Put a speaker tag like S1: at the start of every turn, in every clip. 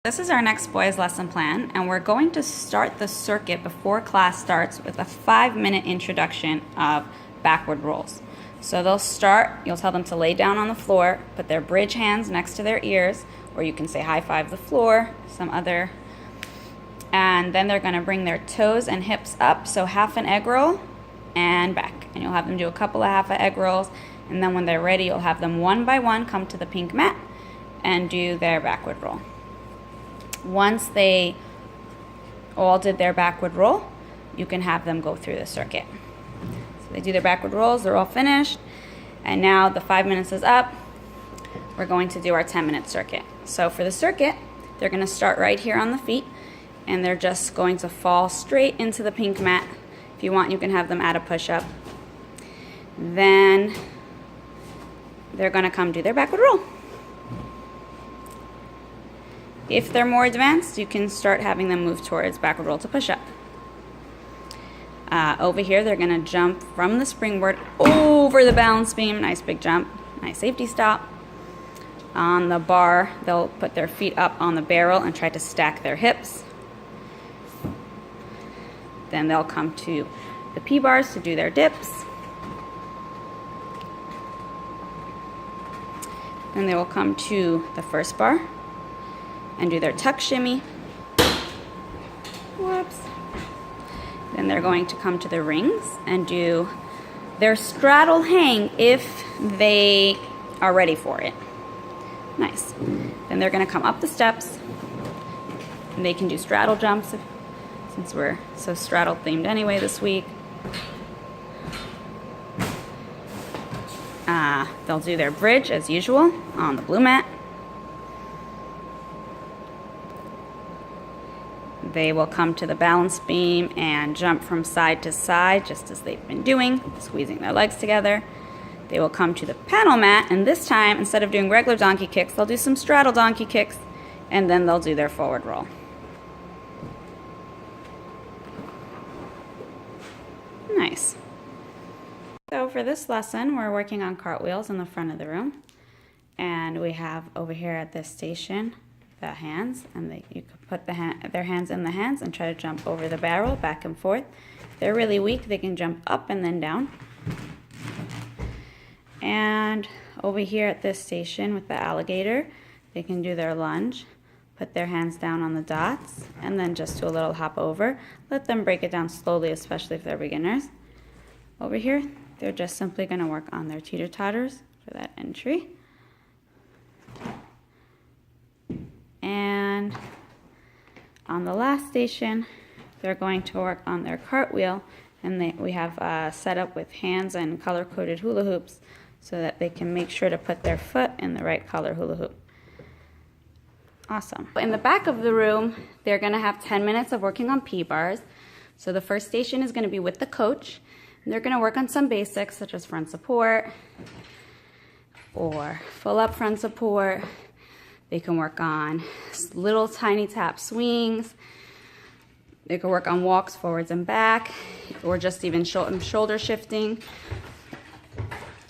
S1: This is our next boys lesson plan, and we're going to start the circuit before class starts with a 5-minute introduction of backward rolls. So they'll start, you'll tell them to lay down on the floor, put their bridge hands next to their ears, or you can say high five the floor, and then they're going to bring their toes and hips up, so half an egg roll and back. And you'll have them do a couple of half egg rolls, and then when they're ready, you'll have them one by one come to the pink mat and do their backward roll. Once they all did their backward roll, you can have them go through the circuit. So they do their backward rolls, they're all finished, and now the 5 minutes is up. We're going to do our 10-minute circuit. So for the circuit, they're going to start right here on the feet, and they're just going to fall straight into the pink mat. If you want, you can have them add a push-up. Then they're going to come do their backward roll. If they're more advanced, you can start having them move towards backward roll to push-up. Over here, they're going to jump from the springboard over the balance beam. Nice big jump. Nice safety stop. On the bar, they'll put their feet up on the barrel and try to stack their hips. Then they'll come to the P-bars to do their dips. Then they will come to the first bar and do their tuck shimmy. Whoops. Then they're going to come to the rings and do their straddle hang if they are ready for it. Nice. Then they're going to come up the steps, and they can do straddle jumps since we're so straddle themed anyway this week. They'll do their bridge as usual on the blue mat. They will come to the balance beam and jump from side to side just as they've been doing, squeezing their legs together. They will come to the panel mat, and this time, instead of doing regular donkey kicks, they'll do some straddle donkey kicks, and then they'll do their forward roll. Nice. So for this lesson, we're working on cartwheels in the front of the room, and we have over here at this station the hands, and you can put their hands in the hands and try to jump over the barrel back and forth. If they're really weak, they can jump up and then down. And over here at this station with the alligator, they can do their lunge, put their hands down on the dots, and then just do a little hop over. Let them break it down slowly, especially if they're beginners. Over here, they're just simply going to work on their teeter-totters for that entry. And on the last station, they're going to work on their cartwheel, and we have set up with hands and color-coded hula hoops so that they can make sure to put their foot in the right color hula hoop. Awesome. In the back of the room, they're going to have 10 minutes of working on P-bars. So the first station is going to be with the coach, and they're going to work on some basics such as front support or full up front support. They can work on little tiny tap swings. They can work on walks forwards and back, or just even shoulder shifting.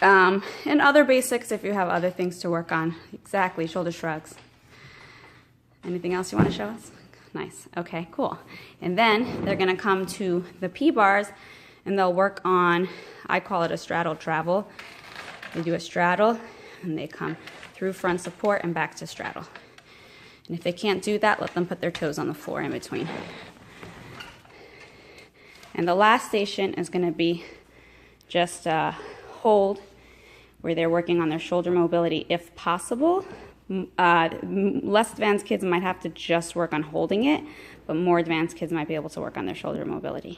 S1: And other basics if you have other things to work on. Exactly, shoulder shrugs. Anything else you want to show us? Nice. Okay, cool. And then they're going to come to the P-bars, and they'll work on, I call it a straddle travel. They do a straddle, and they come through front support and back to straddle. And if they can't do that, let them put their toes on the floor in between. And the last station is going to be just a hold, where they're working on their shoulder mobility if possible. Less advanced kids might have to just work on holding it, but more advanced kids might be able to work on their shoulder mobility.